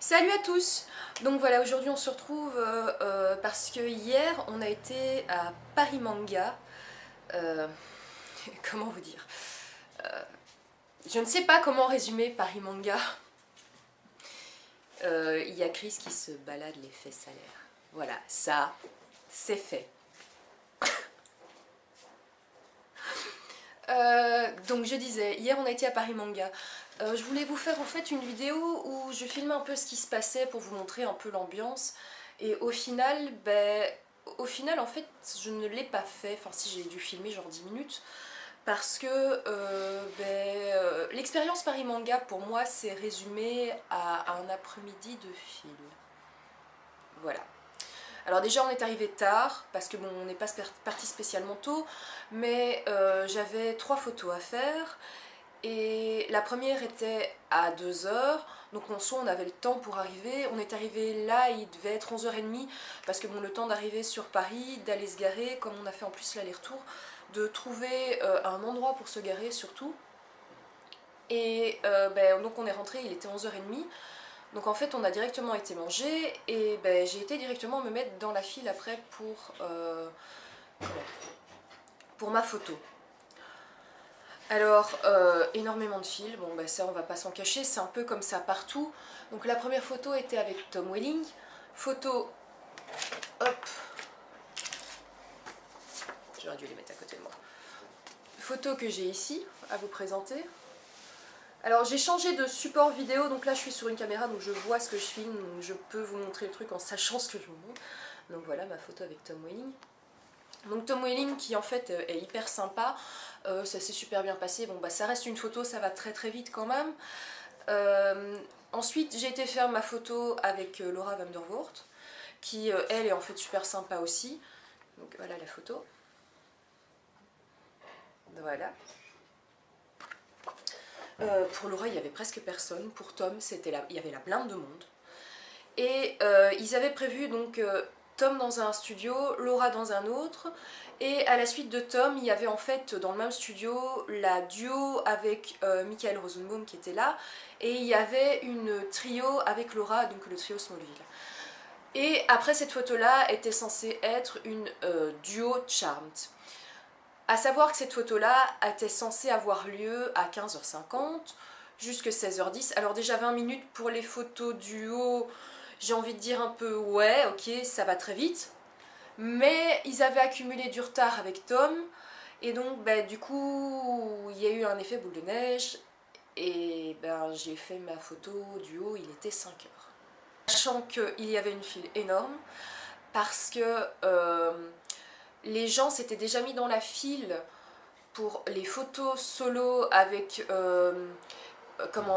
Salut à tous! Donc voilà, aujourd'hui on se retrouve parce que hier on a été à Paris Manga. Euh, comment vous dire? Je ne sais pas comment résumer Paris Manga. Il y a Chris qui se balade les fesses à l'air. Voilà, ça, c'est fait. Donc je disais, hier on a été à Paris Manga. Je voulais vous faire en fait une vidéo où je filmais un peu ce qui se passait pour vous montrer un peu l'ambiance. Et au final en fait je ne l'ai pas fait, enfin si j'ai dû filmer genre 10 minutes. Parce que l'expérience Paris Manga pour moi c'est résumé à un après-midi de film. Voilà. Alors déjà on est arrivé tard, parce que bon on n'est pas parti spécialement tôt, mais j'avais 3 photos à faire, et la première était à 2 h, donc en soi on avait le temps pour arriver. On est arrivé là, il devait être 11h30, parce que bon le temps d'arriver sur Paris, d'aller se garer, comme on a fait en plus l'aller-retour, de trouver un endroit pour se garer surtout. Et donc on est rentré, il était 11h30. Donc en fait on a directement été manger et j'ai été directement me mettre dans la file après pour ma photo. Alors énormément de files, bon ça on va pas s'en cacher, c'est un peu comme ça partout. Donc la première photo était avec Tom Welling, photo, hop, j'aurais dû les mettre à côté de moi. Photo que j'ai ici à vous présenter. Alors j'ai changé de support vidéo, donc là je suis sur une caméra, donc je vois ce que je filme, donc je peux vous montrer le truc en sachant ce que je vous montre. Donc voilà ma photo avec Tom Welling. Donc Tom Welling qui en fait est hyper sympa, ça s'est super bien passé, bon ça reste une photo, ça va très très vite quand même. Ensuite j'ai été faire ma photo avec Laura van der Voort, qui elle est en fait super sympa aussi. Donc voilà la photo. Voilà. Pour Laura, il n'y avait presque personne. Pour Tom, il y avait la blinde de monde. Et ils avaient prévu donc Tom dans un studio, Laura dans un autre. Et à la suite de Tom, il y avait en fait dans le même studio la duo avec Michael Rosenbaum qui était là. Et il y avait une trio avec Laura, donc le trio Smallville. Et après cette photo-là était censée être une duo Charmed. A savoir que cette photo-là était censée avoir lieu à 15h50 jusqu'à 16h10. Alors déjà 20 minutes pour les photos duo, j'ai envie de dire un peu ouais, ok, ça va très vite. Mais ils avaient accumulé du retard avec Tom, et donc du coup il y a eu un effet boule de neige, et j'ai fait ma photo duo, il était 5h. Sachant qu'il y avait une file énorme, parce que les gens s'étaient déjà mis dans la file pour les photos solo avec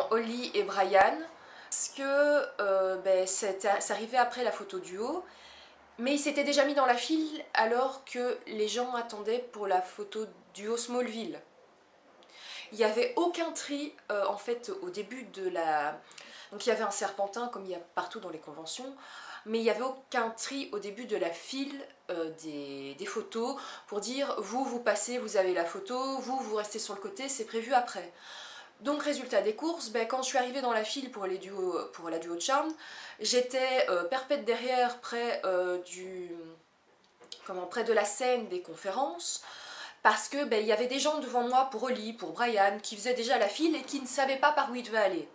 Holly et Brian, parce que ça arrivait après la photo duo, mais ils s'étaient déjà mis dans la file alors que les gens attendaient pour la photo duo Smallville. Il n'y avait aucun tri en fait au début de la... Donc il y avait un serpentin comme il y a partout dans les conventions, mais il n'y avait aucun tri au début de la file des photos pour dire vous passez, vous avez la photo, vous restez sur le côté, c'est prévu après. Donc résultat des courses, quand je suis arrivée dans la file pour la duo de Charm, j'étais perpète derrière près près de la scène des conférences, parce que il y avait des gens devant moi pour Holly, pour Brian, qui faisaient déjà la file et qui ne savaient pas par où ils devaient aller.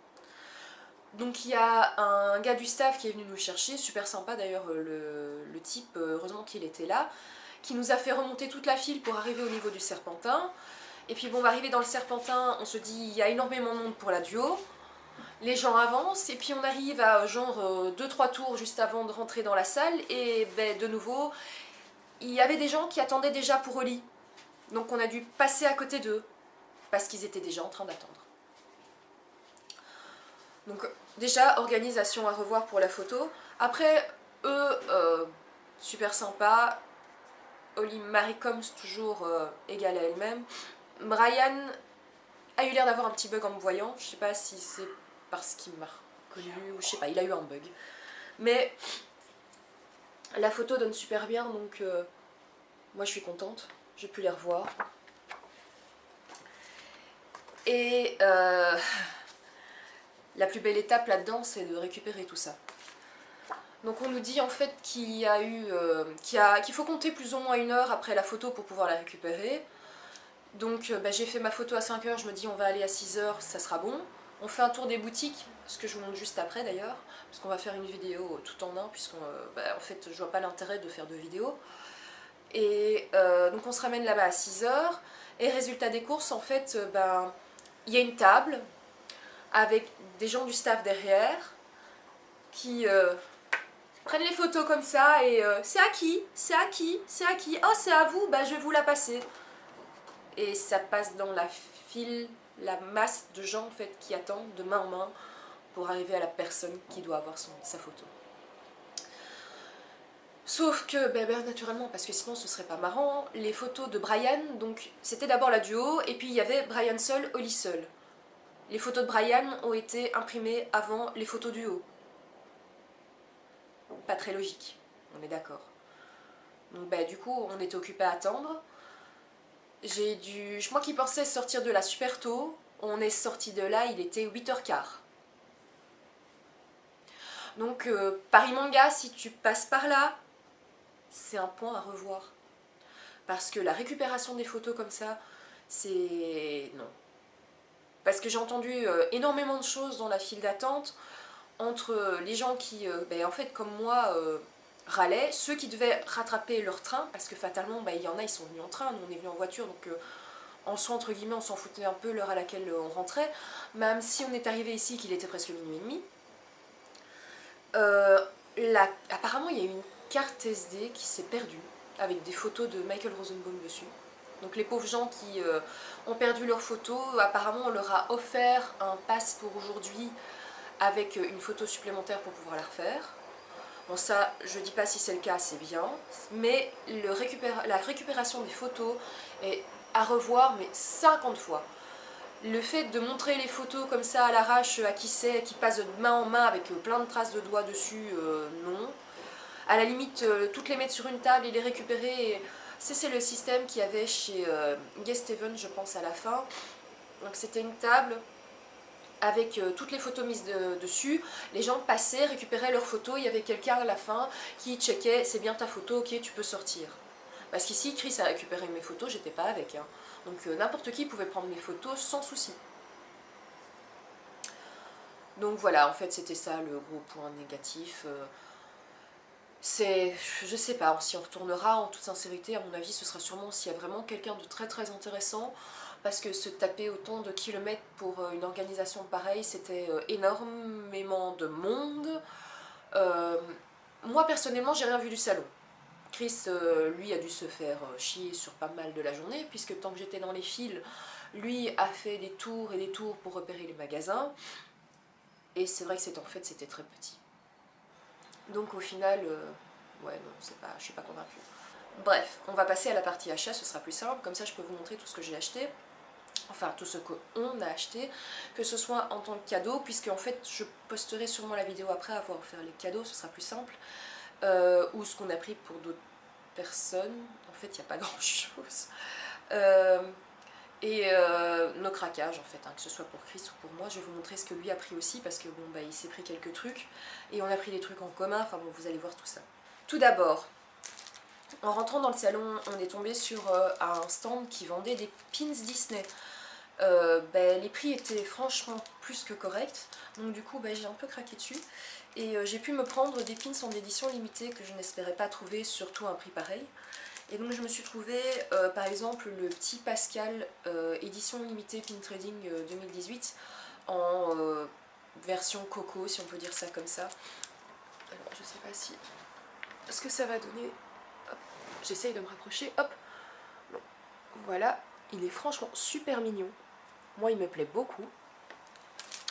Donc il y a un gars du staff qui est venu nous chercher, super sympa d'ailleurs le type, heureusement qu'il était là, qui nous a fait remonter toute la file pour arriver au niveau du Serpentin. Et puis bon, on va arriver dans le Serpentin, on se dit il y a énormément de monde pour la duo, les gens avancent, et puis on arrive à genre 2-3 tours juste avant de rentrer dans la salle, et de nouveau, il y avait des gens qui attendaient déjà pour Oli. Donc on a dû passer à côté d'eux, parce qu'ils étaient déjà en train d'attendre. Donc déjà, organisation à revoir pour la photo. Après, eux, super sympa. Holly Marie Combs, toujours égale à elle-même. Brian a eu l'air d'avoir un petit bug en me voyant. Je sais pas si c'est parce qu'il m'a reconnu ou je sais pas, il a eu un bug. Mais la photo donne super bien, donc moi je suis contente. J'ai pu les revoir. Et la plus belle étape là-dedans, c'est de récupérer tout ça. Donc on nous dit en fait qu'il faut compter plus ou moins 1 heure après la photo pour pouvoir la récupérer. Donc j'ai fait ma photo à 5 heures, je me dis on va aller à 6 heures, ça sera bon. On fait un tour des boutiques, ce que je vous montre juste après d'ailleurs, parce qu'on va faire une vidéo tout en un, puisqu'en en fait je vois pas l'intérêt de faire 2 vidéos. Et donc on se ramène là-bas à 6 heures, et résultat des courses, en fait, il y a une table avec des gens du staff derrière qui prennent les photos comme ça et c'est à qui? C'est à qui? C'est à qui? Oh c'est à vous? Bah je vais vous la passer. Et ça passe dans la file, la masse de gens en fait qui attendent de main en main pour arriver à la personne qui doit avoir sa photo. Sauf que, naturellement, parce que sinon ce serait pas marrant, les photos de Brian, donc c'était d'abord la duo, et puis il y avait Brian seul, Holly seul. Les photos de Brian ont été imprimées avant les photos du haut. Pas très logique, on est d'accord. Donc du coup, on était occupé à attendre. Moi qui pensais sortir de là super tôt, on est sorti de là, il était 8h15. Donc Paris Manga, si tu passes par là, c'est un point à revoir. Parce que la récupération des photos comme ça, c'est... non. Parce que j'ai entendu énormément de choses dans la file d'attente, entre les gens qui, en fait, comme moi, râlaient, ceux qui devaient rattraper leur train, parce que fatalement, il y en a, ils sont venus en train, nous on est venus en voiture, donc en soi, entre guillemets, on s'en foutait un peu l'heure à laquelle on rentrait, même si on est arrivé ici, qu'il était presque minuit et demi. Apparemment, il y a eu une carte SD qui s'est perdue, avec des photos de Michael Rosenbaum dessus. Donc les pauvres gens qui ont perdu leurs photos, apparemment on leur a offert un pass pour aujourd'hui avec une photo supplémentaire pour pouvoir la refaire. Bon ça, je dis pas si c'est le cas, c'est bien, mais la récupération des photos est à revoir, mais 50 fois. Le fait de montrer les photos comme ça à l'arrache à qui c'est, qui passe de main en main avec plein de traces de doigts dessus, non. À la limite, toutes les mettre sur une table et les récupérer. C'est le système qu'il y avait chez Guest Even, je pense, à la fin. Donc c'était une table avec toutes les photos mises dessus. Les gens passaient, récupéraient leurs photos. Il y avait quelqu'un à la fin qui checkait, c'est bien ta photo, ok, tu peux sortir. Parce qu'ici, Chris a récupéré mes photos, j'étais pas avec. Hein. Donc n'importe qui pouvait prendre mes photos sans souci. Donc voilà, en fait c'était ça le gros point négatif. Je sais pas, si on retournera en toute sincérité, à mon avis ce sera sûrement s'il y a vraiment quelqu'un de très très intéressant, parce que se taper autant de kilomètres pour une organisation pareille, c'était énormément de monde. Moi personnellement j'ai rien vu du salon. Chris, lui, a dû se faire chier sur pas mal de la journée, puisque tant que j'étais dans les files, lui a fait des tours et des tours pour repérer les magasins. Et c'est vrai que c'était très petit. Donc au final, ouais, non, je suis pas convaincue. Bref, on va passer à la partie achat, ce sera plus simple, comme ça je peux vous montrer tout ce que j'ai acheté. Enfin, tout ce qu'on a acheté, que ce soit en tant que cadeau, puisque en fait je posterai sûrement la vidéo après avoir offert les cadeaux, ce sera plus simple. Ou ce qu'on a pris pour d'autres personnes, en fait il n'y a pas grand chose. Et nos craquages en fait, hein, que ce soit pour Chris ou pour moi, je vais vous montrer ce que lui a pris aussi, parce que bon il s'est pris quelques trucs, et on a pris des trucs en commun, enfin bon vous allez voir tout ça. Tout d'abord, en rentrant dans le salon, on est tombé sur un stand qui vendait des pins Disney. Les prix étaient franchement plus que corrects, donc du coup j'ai un peu craqué dessus, et j'ai pu me prendre des pins en édition limitée que je n'espérais pas trouver, surtout à un prix pareil. Et donc je me suis trouvé par exemple le petit Pascal édition limitée Pin Trading 2018 en version coco, si on peut dire ça comme ça. Alors je sais pas si... ce que ça va donner... J'essaye de me rapprocher, hop. Bon. Voilà, il est franchement super mignon. Moi il me plaît beaucoup.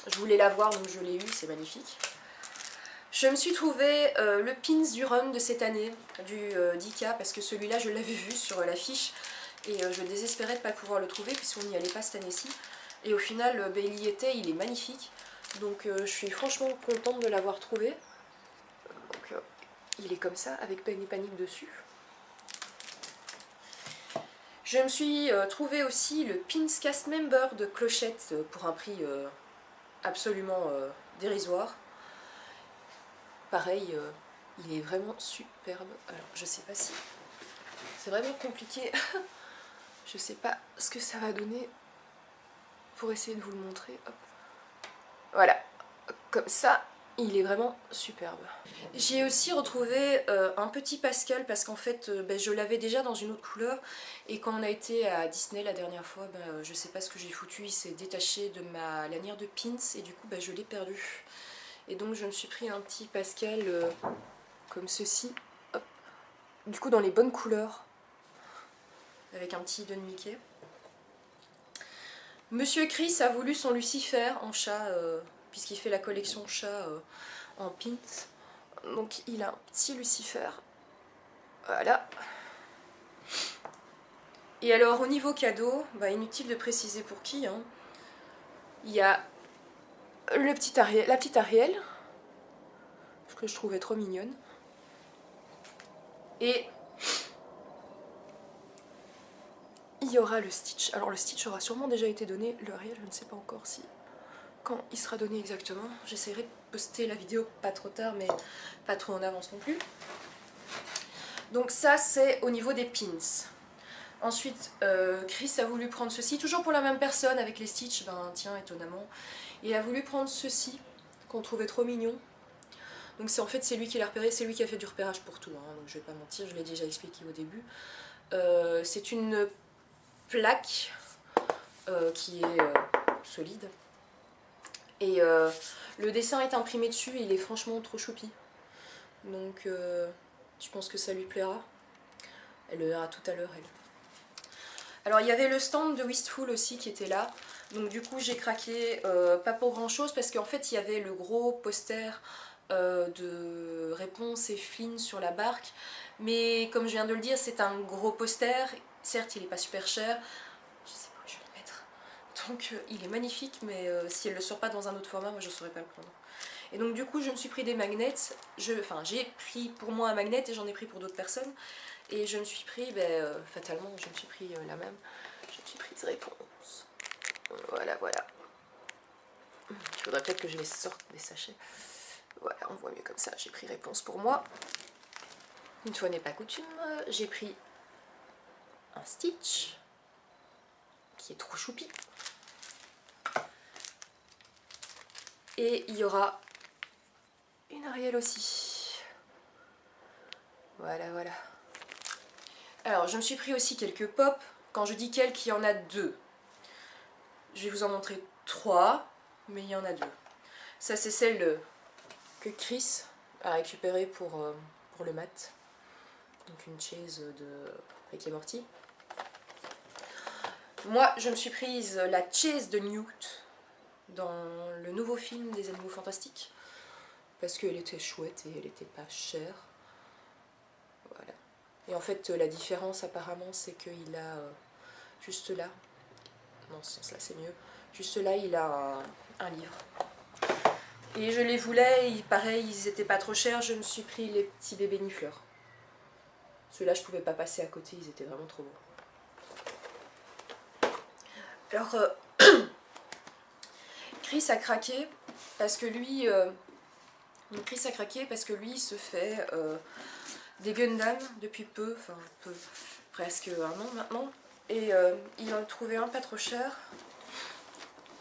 Je voulais l'avoir donc je l'ai eu, c'est magnifique. Je me suis trouvé le pins du run de cette année, du 10K, parce que celui-là je l'avais vu sur l'affiche et je désespérais de ne pas pouvoir le trouver puisqu'on n'y allait pas cette année-ci. Et au final, il y était, il est magnifique. Donc je suis franchement contente de l'avoir trouvé. Donc il est comme ça, avec Pen et Panique dessus. Je me suis trouvé aussi le pins cast member de Clochette pour un prix absolument dérisoire. Pareil, il est vraiment superbe. Alors je sais pas si... C'est vraiment compliqué. Je sais pas ce que ça va donner pour essayer de vous le montrer. Hop. Voilà, comme ça, il est vraiment superbe. J'ai aussi retrouvé un petit Pascal parce qu'en fait je l'avais déjà dans une autre couleur et quand on a été à Disney la dernière fois, je sais pas ce que j'ai foutu, il s'est détaché de ma lanière de pins et du coup je l'ai perdu. Et donc je me suis pris un petit Pascal comme ceci, hop. Du coup dans les bonnes couleurs, avec un petit Don Mickey. Monsieur Chris a voulu son Lucifer en chat, puisqu'il fait la collection chat en pins. Donc il a un petit Lucifer. Voilà. Et alors au niveau cadeau, inutile de préciser pour qui, hein. Il y a le petit Ariel, la petite Ariel, que je trouvais trop mignonne. Et il y aura le Stitch. Alors le Stitch aura sûrement déjà été donné, le Ariel je ne sais pas encore si quand il sera donné exactement. J'essaierai de poster la vidéo pas trop tard mais pas trop en avance non plus. Donc ça c'est au niveau des pins. Ensuite Chris a voulu prendre ceci, toujours pour la même personne avec les Stitch, tiens étonnamment. Il a voulu prendre ceci qu'on trouvait trop mignon. Donc en fait c'est lui qui l'a repéré, c'est lui qui a fait du repérage pour tout, hein, donc je vais pas mentir, je l'ai déjà expliqué au début. C'est une plaque qui est solide. Et le dessin est imprimé dessus et il est franchement trop choupi. Donc je pense que ça lui plaira. Elle le verra tout à l'heure, elle. Alors il y avait le stand de Wistful aussi qui était là. Donc du coup j'ai craqué, pas pour grand chose parce qu'en fait il y avait le gros poster de Réponse et Flynn sur la barque. Mais comme je viens de le dire, c'est un gros poster. Certes il n'est pas super cher. Je sais pas où je vais le mettre. Donc il est magnifique, mais si elle ne le sort pas dans un autre format, moi je ne saurais pas le prendre. Et donc du coup je me suis pris des magnets. Enfin j'ai pris pour moi un magnet et j'en ai pris pour d'autres personnes. Et je me suis pris, fatalement je me suis pris la même. Je me suis prise Réponse. Voilà, voilà. Il faudrait peut-être que je les sorte des sachets. Voilà, on voit mieux comme ça. J'ai pris Réponse pour moi. Une fois n'est pas coutume, j'ai pris un Stitch qui est trop choupi. Et il y aura une Ariel aussi. Voilà, voilà. Alors, je me suis pris aussi quelques pop. Quand je dis quelques, il y en a deux. Je vais vous en montrer trois, mais il y en a deux. Ça, c'est celle que Chris a récupérée pour le mat. Donc une chase de Rick et Morty. Moi, je me suis prise la chase de Newt dans le nouveau film des Animaux Fantastiques. Parce qu'elle était chouette et elle n'était pas chère. Voilà. Et en fait, la différence apparemment, c'est qu'il a juste là, dans ce sens-là c'est mieux, juste là il a un livre. Et je les voulais, et pareil, ils étaient pas trop chers, je me suis pris les petits bébés nifleurs. Ceux-là, je pouvais pas passer à côté, ils étaient vraiment trop beaux. Alors, Chris a craqué parce que lui, il se fait des Gundam depuis peu, enfin peu, presque un an maintenant. Et il en a trouvé un pas trop cher.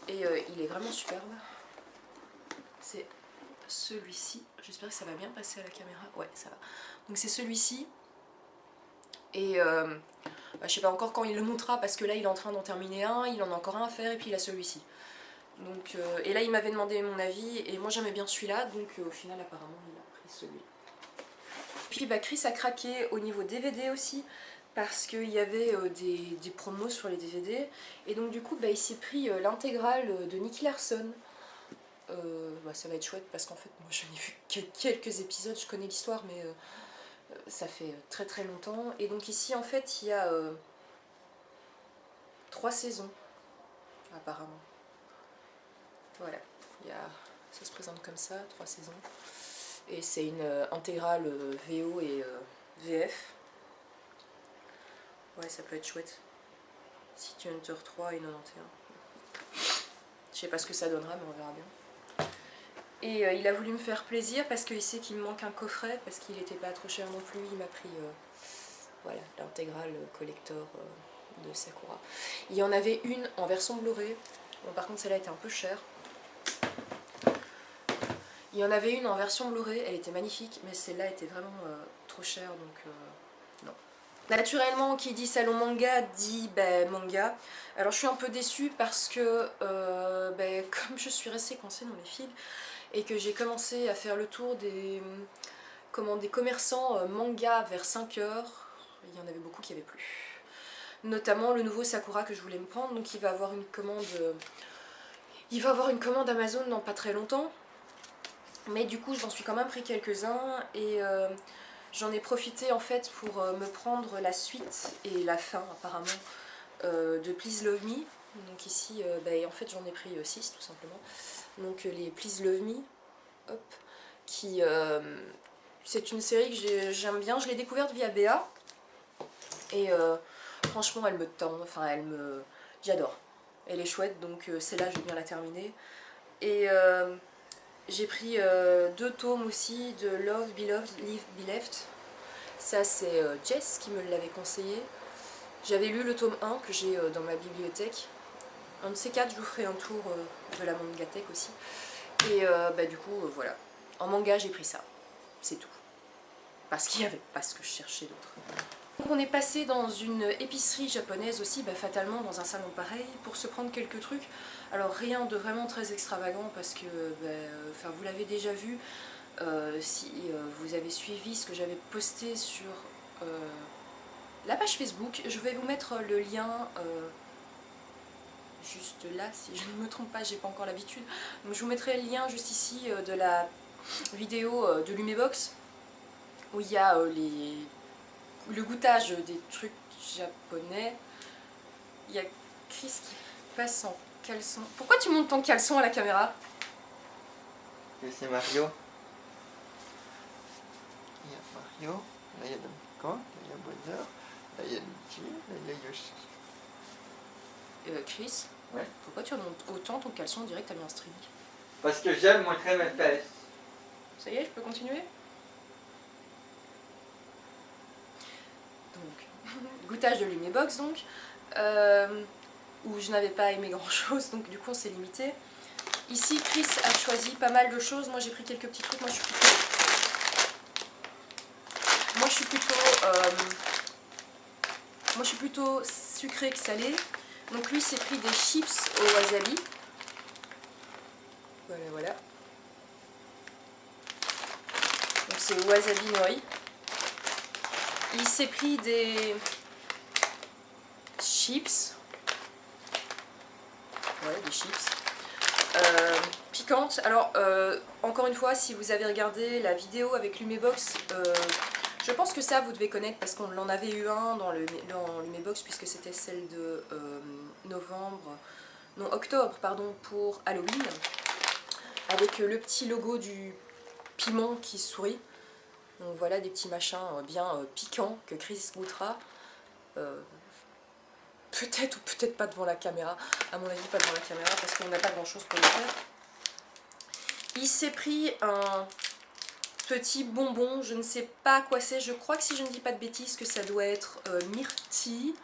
Et il est vraiment superbe. C'est celui-ci. J'espère que ça va bien passer à la caméra. Ouais, ça va. Donc c'est celui-ci. Et je sais pas encore quand il le montrera parce que là il est en train d'en terminer un, il en a encore un à faire et puis il a celui-ci. Donc, et là il m'avait demandé mon avis et moi j'aimais bien celui-là, donc au final apparemment il a pris celui. Puis Chris a craqué au niveau DVD aussi parce qu'il y avait des promos sur les DVD et donc du coup il s'est pris l'intégrale de Nicky Larson. Ça va être chouette parce qu'en fait moi j'en ai vu que quelques épisodes, je connais l'histoire mais ça fait très très longtemps. Et donc ici en fait il y a 3 saisons apparemment. Voilà, ça se présente comme ça, 3 saisons. Et c'est une intégrale VO et VF. Ouais, ça peut être chouette. City Hunter 3 et 91. Je sais pas ce que ça donnera, mais on verra bien. Et il a voulu me faire plaisir parce qu'il sait qu'il me manque un coffret, parce qu'il n'était pas trop cher non plus. Il m'a pris voilà, l'intégrale collector de Sakura. Il y en avait une en version Blu-ray. Bon, par contre celle-là était un peu chère. Il y en avait une en version Blu-ray, elle était magnifique, mais celle-là était vraiment trop chère, donc non. Naturellement, qui dit salon manga dit manga. Alors je suis un peu déçue parce que comme je suis restée coincée dans les fils et que j'ai commencé à faire le tour des commerçants manga vers 5 heures, il y en avait beaucoup qui n'avaient plus. Notamment le nouveau Sakura que je voulais me prendre, donc il va avoir une commande Amazon dans pas très longtemps. Mais du coup j'en suis quand même pris quelques-uns et j'en ai profité en fait pour me prendre la suite et la fin apparemment de Please Love Me. Donc ici en fait j'en ai pris 6 tout simplement. Donc les Please Love Me, hop, qui c'est une série que j'aime bien, je l'ai découverte via Béa et franchement elle me tend, enfin j'adore. Elle est chouette, donc celle-là je vais bien la terminer. Et j'ai pris 2 tomes aussi de Love, Beloved, Live, Be Left. Ça c'est Jess qui me l'avait conseillé. J'avais lu le tome 1 que j'ai dans ma bibliothèque. Un de ces 4, je vous ferai un tour de la mangathèque aussi. Et du coup, voilà. En manga, j'ai pris ça. C'est tout. Parce qu'il n'y avait pas ce que je cherchais d'autre. Donc on est passé dans une épicerie japonaise aussi, fatalement dans un salon pareil, pour se prendre quelques trucs. Alors rien de vraiment très extravagant parce que vous l'avez déjà vu, si vous avez suivi ce que j'avais posté sur la page Facebook, je vais vous mettre le lien juste là, si je ne me trompe pas, j'ai pas encore l'habitude. Donc je vous mettrai le lien juste ici de la vidéo de Lumebox où il y a le goûtage des trucs japonais. Il y a Chris qui passe en caleçon. Pourquoi tu montes ton caleçon à la caméra? C'est Mario. Il y a Mario, là il y a Donkey Kong, là il y a Bonheur, là il y a Luigi, là il y a Yoshi. Chris, ouais. Pourquoi tu remontes autant ton caleçon? On dirait que t'as mis un string. Parce que j'aime montrer mes fesses. Ça y est, je peux continuer? Donc, goûtage de Lumebox donc, où je n'avais pas aimé grand chose, donc du coup on s'est limité. Ici Chris a choisi pas mal de choses, moi j'ai pris quelques petits trucs, moi je suis plutôt sucré que salé. Donc lui s'est pris des chips au wasabi. Voilà. Donc c'est wasabi nori. Il s'est pris des chips. Ouais, des chips. Piquantes. Alors, encore une fois, si vous avez regardé la vidéo avec Lumebox, je pense que ça vous devez connaître parce qu'on en avait eu un dans Lumebox puisque c'était celle de octobre, pardon, pour Halloween. Avec le petit logo du piment qui sourit. Donc voilà des petits machins bien piquants que Chris goûtera. Peut-être ou peut-être pas devant la caméra. À mon avis pas devant la caméra parce qu'on n'a pas grand chose pour le faire. Il s'est pris un petit bonbon, je ne sais pas quoi c'est. Je crois que si je ne dis pas de bêtises que ça doit être myrtille.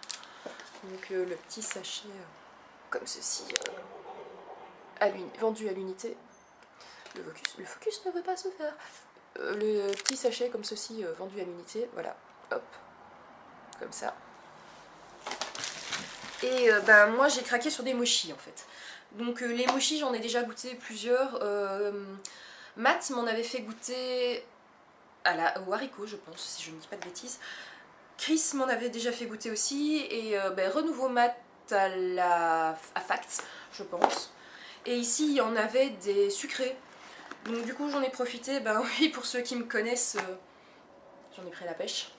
Donc le petit sachet comme ceci, vendu à l'unité. Le focus ne veut pas se faire. Le petit sachet comme ceci vendu à l'unité, voilà, hop, comme ça. Et moi j'ai craqué sur des mochis en fait. Donc les mochis j'en ai déjà goûté plusieurs. Matt m'en avait fait goûter au haricot je pense, si je ne dis pas de bêtises. Chris m'en avait déjà fait goûter aussi. Et renouveau Matt à Facts je pense. Et ici il y en avait des sucrés. Donc du coup j'en ai profité, oui pour ceux qui me connaissent, j'en ai pris à la pêche.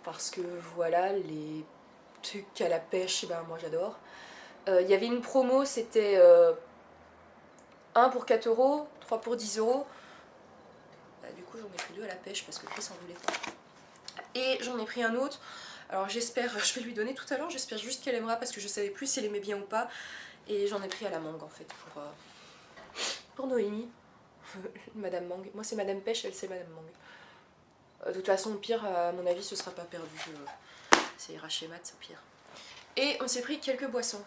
Parce que voilà, les trucs à la pêche, moi j'adore. Il y avait une promo, c'était 1 pour 4 €, 3 pour 10 €. Du coup j'en ai pris 2 à la pêche parce que Chris en voulait pas. Et j'en ai pris un autre, alors j'espère, je vais lui donner tout à l'heure, j'espère juste qu'elle aimera parce que je savais plus si elle aimait bien ou pas. Et j'en ai pris à la mangue en fait pour Noémie. Madame Mangue. Moi c'est Madame Pêche, elle c'est Madame Mangue. De toute façon, au pire, à mon avis, ce sera pas perdu. Ça ira chez Matt, au pire. Et on s'est pris quelques boissons.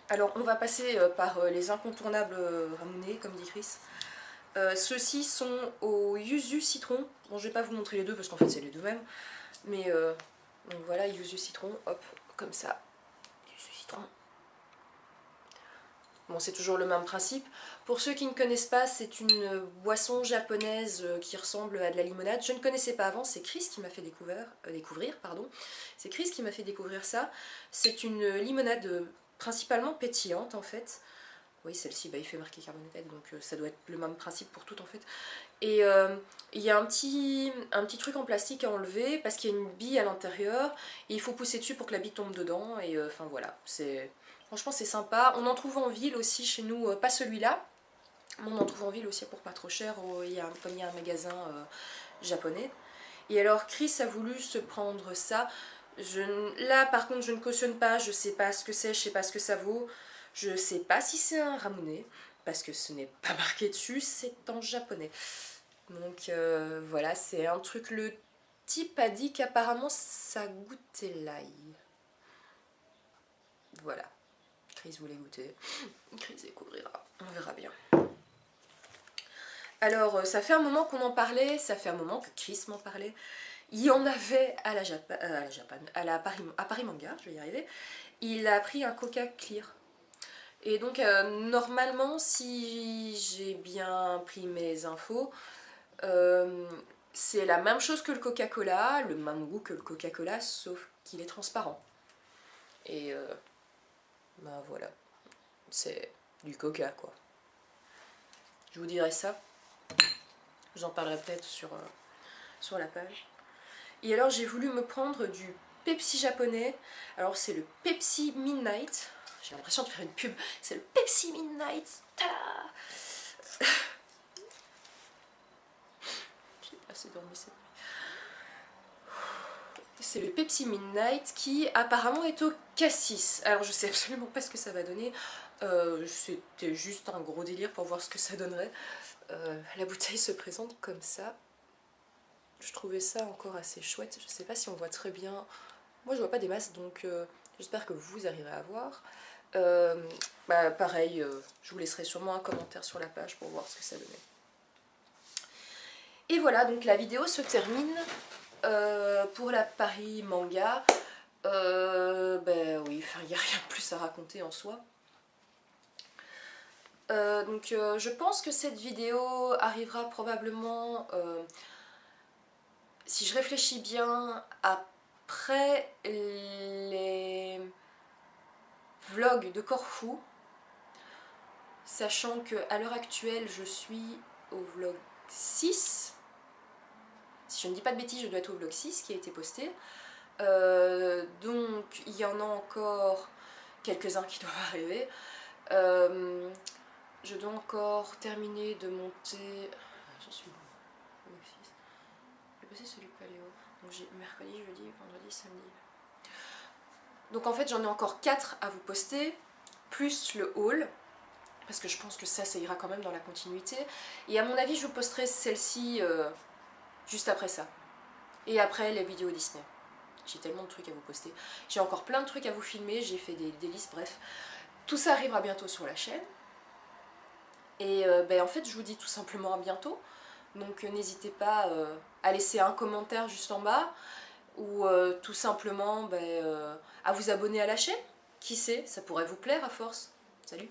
Alors on va passer par les incontournables ramonés, comme dit Chris. Ceux-ci sont au yuzu citron. Bon, je vais pas vous montrer les deux parce qu'en fait c'est les deux mêmes. Mais donc voilà, yuzu citron, hop, comme ça. Yuzu citron. Bon, c'est toujours le même principe. Pour ceux qui ne connaissent pas, c'est une boisson japonaise qui ressemble à de la limonade. Je ne connaissais pas avant, c'est Chris qui m'a fait découvrir. C'est Chris qui m'a fait découvrir ça. C'est une limonade principalement pétillante en fait. Oui, celle-ci, bah, il fait marquer carbonate, donc ça doit être le même principe pour toutes en fait. Et il y a un petit truc en plastique à enlever parce qu'il y a une bille à l'intérieur. Et il faut pousser dessus pour que la bille tombe dedans. Et enfin voilà, franchement c'est sympa. On en trouve en ville aussi chez nous, pas celui-là. Mais on en trouve en ville aussi pour pas trop cher. Comme il y a un magasin japonais. Et alors Chris a voulu se prendre ça. Là par contre je ne cautionne pas, je sais pas ce que c'est, je sais pas ce que ça vaut. Je sais pas si c'est un ramoné, parce que ce n'est pas marqué dessus, c'est en japonais. Donc voilà, c'est un truc, le type a dit qu'apparemment ça goûtait l'ail. Voilà, Chris voulait goûter, Chris découvrira, on verra bien. Alors ça fait un moment qu'on en parlait, ça fait un moment que Chris m'en parlait. Il y en avait à Paris Manga, je vais y arriver. Il a pris un Coca Clear. Et donc normalement, si j'ai bien pris mes infos, c'est la même chose que le Coca-Cola, le même goût que le Coca-Cola, sauf qu'il est transparent. Et ben voilà, c'est du Coca quoi. Je vous dirai ça. J'en parlerai peut-être sur la page. Et alors j'ai voulu me prendre du Pepsi japonais. Alors c'est le Pepsi Midnight. J'ai l'impression de faire une pub. C'est le Pepsi Midnight. Tada! J'ai pas assez dormi cette nuit. C'est le Pepsi Midnight qui apparemment est au cassis. Alors je sais absolument pas ce que ça va donner. C'était juste un gros délire pour voir ce que ça donnerait. La bouteille se présente comme ça. Je trouvais ça encore assez chouette. Je sais pas si on voit très bien. Moi je vois pas des masses, donc j'espère que vous arriverez à voir. Bah, pareil, je vous laisserai sûrement un commentaire sur la page pour voir ce que ça donnait. Et voilà, donc la vidéo se termine pour la Paris Manga. Ben oui, il n'y a rien de plus à raconter en soi. Donc je pense que cette vidéo arrivera probablement, si je réfléchis bien, après les vlog de Corfou, sachant que à l'heure actuelle je suis au vlog 6. Si je ne dis pas de bêtises, je dois être au vlog 6 qui a été posté. Donc il y en a encore quelques-uns qui doivent arriver. Je dois encore terminer de monter. J'en suis où? Vlog 6. J'ai passé celui de Paléo. Donc j'ai mercredi, jeudi, vendredi, samedi. Donc en fait j'en ai encore 4 à vous poster, plus le haul, parce que je pense que ça ira quand même dans la continuité. Et à mon avis je vous posterai celle-ci juste après ça. Et après les vidéos Disney. J'ai tellement de trucs à vous poster. J'ai encore plein de trucs à vous filmer, j'ai fait des listes, bref. Tout ça arrivera bientôt sur la chaîne. Et ben, en fait je vous dis tout simplement à bientôt. Donc n'hésitez pas à laisser un commentaire juste en bas. Ou tout simplement à vous abonner à la chaîne. Qui sait, ça pourrait vous plaire à force. Salut!